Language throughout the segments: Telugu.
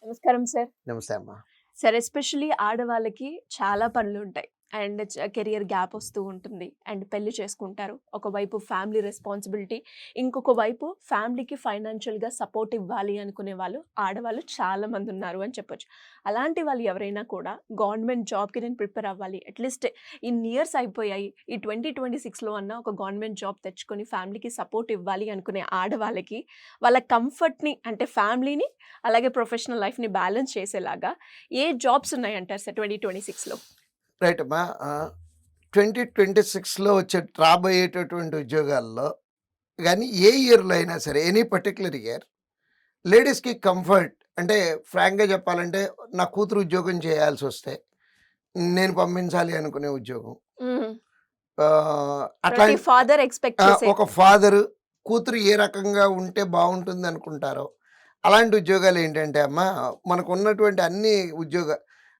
నమస్కారం సార్. నమస్తే అమ్మా. సార్ ఎస్పెషల్లీ ఆడవాళ్ళకి చాలా పనులుంటాయి. అండ్ కెరియర్ గ్యాప్ వస్తూ ఉంటుంది. అండ్ పెళ్లి చేసుకుంటారు. ఒకవైపు ఫ్యామిలీ రెస్పాన్సిబిలిటీ, ఇంకొక వైపు ఫ్యామిలీకి ఫైనాన్షియల్‌గా సపోర్ట్ ఇవ్వాలి అనుకునే వాళ్ళు ఆడవాళ్ళు చాలా మంది ఉన్నారు అని చెప్పొచ్చు. అలాంటి వాళ్ళు ఎవరైనా కూడా గవర్నమెంట్ జాబ్‌కి నేను ప్రిపేర్ అవ్వాలి. అట్‌లీస్ట్ ఇన్ని ఇయర్స్ అయిపోయాయి. ఈ 2026లో అన్నా ఒక గవర్నమెంట్ జాబ్ తెచ్చుకొని ఫ్యామిలీకి సపోర్ట్ ఇవ్వాలి అనుకునే ఆడవాళ్ళకి వాళ్ళ కంఫర్ట్‌ని అంటే ఫ్యామిలీని అలాగే ప్రొఫెషనల్ లైఫ్‌ని బ్యాలెన్స్ చేసేలాగా ఏ జాబ్స్ ఉన్నాయంటారు సార్ 2026లో? రైట్ అమ్మా. 2026లో రాబోయేటటువంటి ఉద్యోగాల్లో కానీ ఏ ఇయర్లో అయినా సరే, ఎనీ పర్టికులర్ ఇయర్ లేడీస్కి కంఫర్ట్ అంటే ఫ్రాంక్గా చెప్పాలంటే నా కూతురు ఉద్యోగం చేయాల్సి వస్తే నేను పంపించాలి అనుకునే ఉద్యోగం. హ్మ్. అట్లా ప్రతి ఫాదర్ ఎక్స్‌పెక్ట్ చేసే ఒక ఫాదరు కూతురు ఏ రకంగా ఉంటే బాగుంటుంది అనుకుంటారో అలాంటి ఉద్యోగాలు ఏంటంటే అమ్మా, మనకు ఉన్నటువంటి అన్ని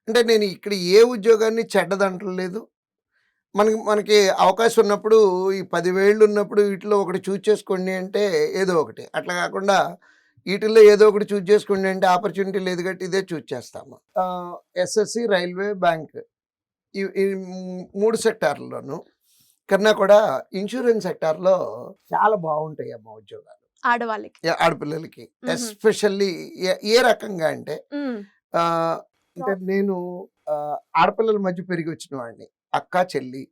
అంటే నేను ఇక్కడ ఏ ఉద్యోగాన్ని చెడ్డదంటలేదు. మనకి మనకి అవకాశం ఉన్నప్పుడు ఈ 10,000 ఉన్నప్పుడు వీటిలో ఒకటి చూజ్ చేసుకోండి అంటే ఏదో ఒకటి. అట్లా కాకుండా వీటిల్లో ఏదో ఒకటి చూజ్ చేసుకోండి అంటే ఆపర్చునిటీ లేదు కాబట్టి ఇదే చూజ్ చేస్తాము. ఎస్ఎస్సి, రైల్వే, బ్యాంక్ ఈ 3 సెక్టార్‌ల్లోనూ కన్నా కూడా ఇన్సూరెన్స్ సెక్టార్‌లో చాలా బాగుంటాయి అమ్మ ఉద్యోగాలు ఆడవాళ్ళకి. ఆడపిల్లలకి. హుహు. ఎస్పెషల్లీ ఏ రకంగా అంటే హ్మ్. ఆహ్, అంటే నేను ఆడపిల్లల మధ్య పెరిగి వచ్చిన వాడిని. అక్క, చెల్లి,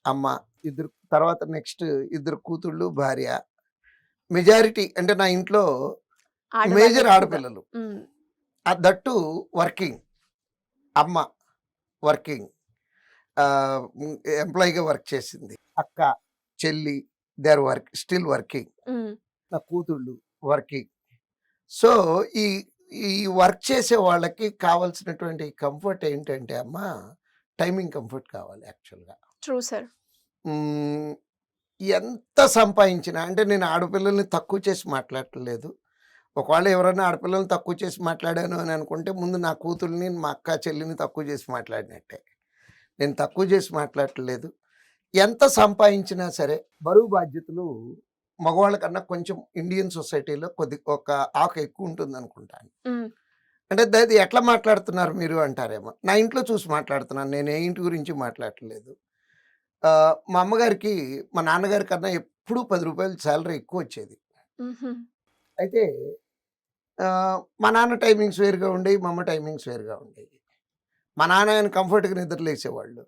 అమ్మ ఇద్దరు, తర్వాత నెక్స్ట్ ఇద్దరు కూతుళ్ళు, భార్య. మెజారిటీ అంటే నా ఇంట్లో ఆడవాళ్ళే మేజర్ ఎక్కువగా. ఆడపిల్లలు. హ్మ్. That to working. అమ్మ వర్కింగ్. ఎంప్లాయీగా వర్క్ చేసింది. అక్క, చెల్లి దే ఆర్ స్టిల్ వర్కింగ్. హ్మ్. నా కూతుళ్ళు వర్కింగ్. సో ఈ ఈ వర్క్ చేసే వాళ్ళకి కావాల్సినటువంటి కంఫర్ట్ ఏంటంటే అమ్మ, టైమింగ్ కంఫర్ట్ కావాలి యాక్చువల్‌గా. True sir. హ్మ్. ఎంత సంపాదించినా అంటే నేను ఆడపిల్లల్ని తక్కువ చేసి మాట్లాడట్లేదు. ఒకవేళ ఎవరైనా ఆడపిల్లల్ని తక్కువ చేసి మాట్లాడాను అని అనుకుంటే ముందు నా కూతుల్ని, మా అక్క, చెల్లిని తక్కువ చేసి మాట్లాడినట్టే. నేను తక్కువ చేసి మాట్లాడట్లేదు. ఎంత సంపాదించినా సరే బరువు బాధ్యతలు మగవాళ్ళ కన్నా కొంచెం ఇండియన్ సొసైటీలో ఒక ఆకు ఎక్కువ ఉంటుందనుకుంటాను. హ్మ్. అంటే అది ఎట్లా మాట్లాడుతున్నారు మీరు అంటారేమో. నా ఇంట్లో చూసి మాట్లాడుతున్నాను. నేను ఏ ఇంటి గురించి మాట్లాడట్లేదు. మా అమ్మగారికి మా నాన్నగారి కన్నా ఎప్పుడూ రూ. 10 సాలరీ ఎక్కువొచ్చేది. హుహు. అయితే మా నాన్న టైమింగ్స్ వేరుగా ఉండేవి. మా అమ్మ టైమింగ్స్ వేరుగా ఉండేవి. మా నాన్న ఆయన కంఫర్ట్‌గా నిద్ర లేసేవాళ్ళు.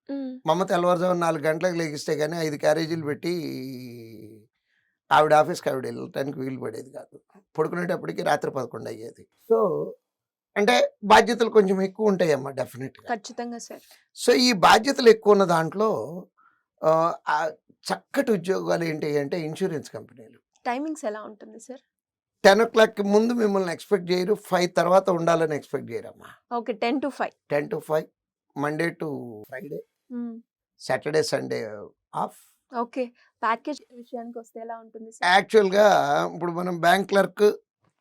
హ్మ్. మా అమ్మ తెల్లవారుజామున 4 గంటలకు లెగిస్తే గాని 5 క్యారేజీలు పెట్టి ఆవిడ ఆఫీస్‌కి ఆవిడ వెళ్ళటానికి వీలు పడేది కాదు. పడుకునేటప్పటికి రాత్రి 11 అయ్యేది. సో, అంటే బాధ్యతలు కొంచెం ఎక్కువ ఉంటాయమ్మా డెఫినిట్‌గా. ఖచ్చితంగా సార్. సో, ఈ బాధ్యతలు ఎక్కువ ఉన్న దాంట్లో చక్కటి ఉద్యోగాలు ఏంటి అంటే ఇన్స్యూరెన్స్ కంపెనీలు. టైమింగ్స్ ఎలా ఉంటుంది సార్? 10:00కి ముందు మిమ్మల్ని ఎక్స్‌పెక్ట్ చేయరు. 5 తర్వాత ఉండాలని ఎక్స్‌పెక్ట్ చేయరమ్మా. Okay. 10-5. 10-5 Monday to Friday, hmm. Saturday, Sunday off. Okay. Package విషయానికొస్తే ఎలా ఉంటుంది సార్? యాక్చువల్‌గా ఇప్పుడు మనం bank clerk,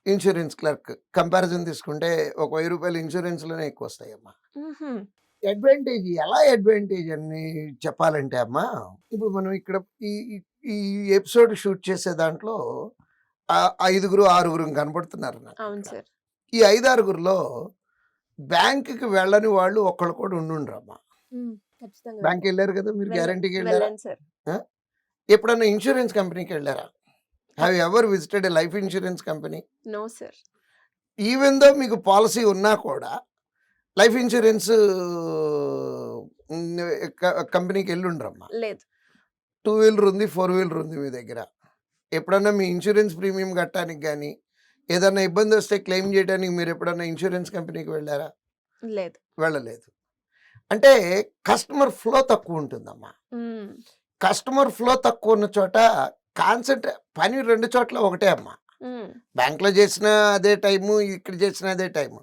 insurance clerk comparison తీసుకుంటే ఒక రూ. 1000 ఇన్స్యూరెన్స్‌లోనే ఎక్కువొస్తాయమ్మా. హుహు. ఎలా అడ్వాంటేజ్ అని చెప్పాలంటే అమ్మా, ఇప్పుడు మనం ఇక్కడ ఈ ఈ ఈ ఎపిసోడ్ షూట్ చేసే దాంట్లో 5గురు, 6గురు కనపడుతున్నారు అవును నాకిక్కడ. సార్. ఈ 5, 6గురిలో బ్యాంక్‌కి వెళ్ళని వాళ్ళు ఒక్కళ్ళు కూడా ఉండుండరమ్మా. హ్మ్. ఖచ్చితంగా వెళ్ళాను. బ్యాంక్‌కెళ్లారు కదా! మీరు గ్యారంటీగా ఎళ్లారా? వెళ్ళాను సార్. ఆ! ఎప్పుడన్నా ఇన్స్యూరెన్స్ కంపెనీకెళ్లారా? Have you ever visited a life insurance company? No sir. Even though మీకు పాలిసీ ఉన్నా కూడా లైఫ్ ఇన్స్యూరెన్స్ హ్మ్. కంపెనీకెళ్ళుండరమ్మా. లేదు. 2 వీలర్ ఉంది, 4 వీలర్ ఉంది మీ దగ్గర. ఎప్పుడన్నా మీ ఇన్స్యూరెన్స్ ప్రీమియం కట్టడానికి గాని, ఏదన్నా ఇబ్బందొస్తే క్లెయిమ్ చేయడానికి మీరెప్పుడన్నా ఇన్స్యూరెన్స్ కంపెనీకి వెళ్లారా? లేదు. వెళ్ళలేదు. అంటే కస్టమర్ ఫ్లో తక్కువుంటుందమ్మా. హ్మ్. కస్టమర్ ఫ్లో తక్కువున్న చోట పని 2 చోట్ల ఒకటే అమ్మా. హ్మ్. బ్యాంక్‌లో చేసినా అదే టైము, ఇక్కడ చేసినా అదే టైము.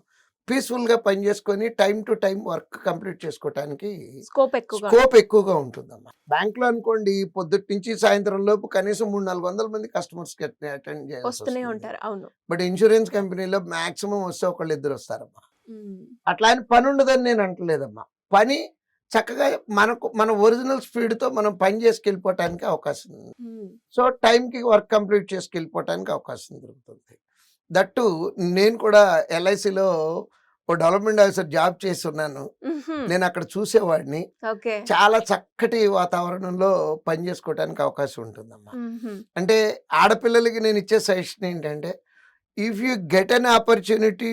పీస్‌ఫుల్‌గా పని చేసుకొని time to time work complete చేసుకోవటానికి స్కోప్ ఎక్కువగా స్కోప్ ఎక్కువగా ఉంటుందమ్మా. బ్యాంక్‌లో అనుకోండి పొద్దుటి నుంచి సాయంత్రం లోపు కనీసం 300, 400 మంది కస్టమర్స్‌కి అటెండ్ వస్తూనే చేయాల్సొస్తుంది. ఉంటారు. అవును. బట్ ఇన్స్యూరెన్స్ కంపెనీలో మాక్సిమం వస్తే ఒకళ్ళిద్దరు వస్తారమ్మా. హ్మ్. అట్లా అని పనుండదని నేను అంటలేదమ్మా. పని చక్కగా మన ఒరిజినల్ స్పీడ్‌తో మనం పని చేసుకెళ్ళిపోవటానికి అవకాశం ఉంది. హ్మ్. సో, టైమ్‌కి వర్క్ కంప్లీట్ చేసుకెళ్ళిపోవటానికి అవకాశం దొరుకుతుంది. దట్టు నేను కూడా ఎల్ఐసిలో ఓ డెవలప్మెంట్ ఆఫీసర్ జాబ్ చేసి ఉన్నాను. నేను అక్కడ చూసేవాడిని. ఓకే. చాలా చక్కటి వాతావరణంలో పని చేసుకోవడానికి అవకాశం ఉంటుందమ్మా. అంటే ఆడపిల్లలకి నేను ఇచ్చే సజెషన్ ఏంటంటే, if you get an opportunity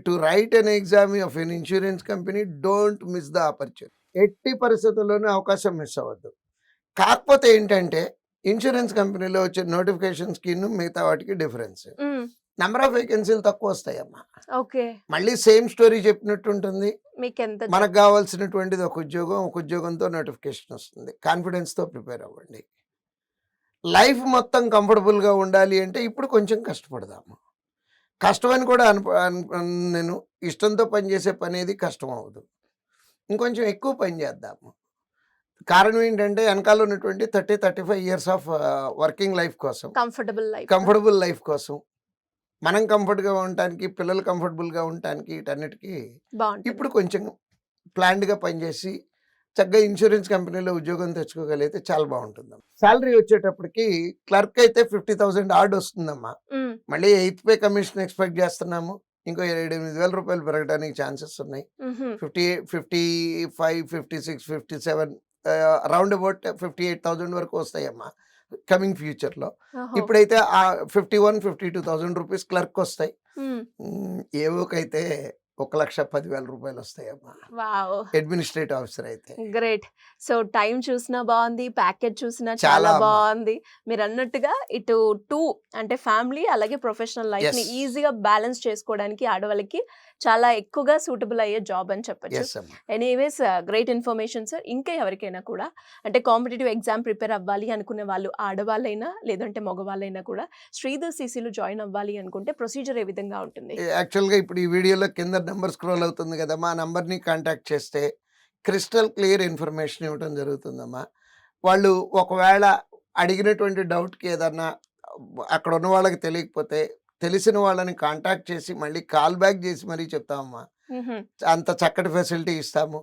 to write an exam of an insurance company, don't miss the opportunity. ఎట్టి పరిస్థితుల్లోనూ అవకాశం మిస్ అవ్వద్దు. కాకపోతే ఏంటంటే ఇన్సూరెన్స్ కంపెనీలో వచ్చే నోటిఫికేషన్స్కి మిగతా వాటికి డిఫరెన్స్. నెంబర్ ఆఫ్ వేకెన్సీలు తక్కువ వస్తాయమ్మా. ఓకే. మళ్ళీ సేమ్ స్టోరీ చెప్పినట్టు ఉంటుంది. మీకెంత మనకు కావాల్సినటువంటిది ఒక ఉద్యోగంతో నోటిఫికేషన్ వస్తుంది. కాన్ఫిడెన్స్తో ప్రిపేర్ అవ్వండి. లైఫ్ మొత్తం కంఫర్టబుల్గా ఉండాలి అంటే ఇప్పుడు కొంచెం కష్టపడదాము. కష్టమని కూడా నేను ఇష్టంతో పనిచేసే పని ఏది కష్టం అవ్వదు. ఇంకొంచెం ఎక్కువ పని చేద్దాము. కారణం ఏంటంటే వెనకాల ఉన్నటువంటి 30-35 ఇయర్స్ ఆఫ్ వర్కింగ్ లైఫ్ కోసం, కంఫర్టబుల్ లైఫ్ కోసం, మనం కంఫర్ట్గా ఉండటానికి, పిల్లలు కంఫర్టబుల్గా ఉండటానికి, వీటన్నిటికీ ఇప్పుడు కొంచెం ప్లాన్డ్గా పనిచేసి చక్కగా ఇన్సూరెన్స్ కంపెనీలో ఉద్యోగం తెచ్చుకోగలిగితే చాలా బాగుంటుంది. శాలరీ వచ్చేటప్పటికి క్లర్క్ అయితే 50,000 ఆర్డ్ వస్తుందమ్మా. మళ్ళీ 8th పే కమిషన్ ఎక్స్పెక్ట్ చేస్తున్నాము. ఇంకో 7,000-8,000 రూపాయలు పెరగడానికి ఛాన్సెస్ ఉన్నాయి. 55, 56, 57 అరౌండ్ అబౌట్ 58,000 వరకు వస్తాయమ్మా కమింగ్ ఫ్యూచర్లో. ఇప్పుడైతే 51-52,000 రూపీస్ క్లర్క్ వస్తాయి. ఏవోకైతే 1,10,000 రూపాయలు వస్తాయమ్మా అడ్మినిస్ట్రేటివ్ ఆఫీసర్ అయితే. గ్రేట్. సో టైం చూసినా బాగుంది, ప్యాకేజ్ చూసినా చాలా బాగుంది. మీరు అన్నట్టుగా ఇటు 2 అంటే ఫ్యామిలీ అలాగే ప్రొఫెషనల్ లైఫ్ ని ఈజీగా బ్యాలెన్స్ చేసుకోవడానికి ఆడవాళ్ళకి చాలా ఎక్కువగా సూటబుల్ అయ్యే జాబ్ అని చెప్పొచ్చు. Anyways great information sir. ఇంకా ఎవరికైనా కూడా అంటే కాంపిటేటివ్ ఎగ్జామ్ ప్రిపేర్ అవ్వాలి అనుకునే వాళ్ళు, ఆడవాళ్ళైనా లేదంటే మగవాళ్ళైనా కూడా శ్రీధర్ సిసిలో జాయిన్ అవ్వాలి అనుకుంటే ప్రొసీజర్ ఏ విధంగా ఉంటుంది? యాక్చువల్గా ఇప్పుడు ఈ వీడియోలో కింద నెంబర్ స్క్రోల్ అవుతుంది కదమ్మా, ఆ నెంబర్ని కాంటాక్ట్ చేస్తే క్రిస్టల్ క్లియర్ ఇన్ఫర్మేషన్ ఇవ్వడం జరుగుతుందమ్మా. వాళ్ళు ఒకవేళ అడిగినటువంటి డౌట్కి ఏదన్నా అక్కడ ఉన్న వాళ్ళకి తెలియకపోతే తెలిసిన వాళ్ళని కాంటాక్ట్ చేసి మళ్ళీ కాల్ బ్యాక్ చేసి మరీ చెప్తామమ్మా. అంత చక్కటి ఫెసిలిటీ ఇస్తాము.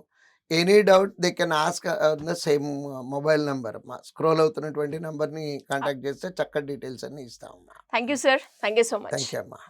Any doubt they can ask the same mobile number అమ్మా. స్క్రోల్ అవుతున్నటువంటి నెంబర్ని కాంటాక్ట్ చేస్తే చక్కటి డీటెయిల్స్ అన్ని ఇస్తామమ్మా. Thank you sir. Thank you so much. Thank you అమ్మా.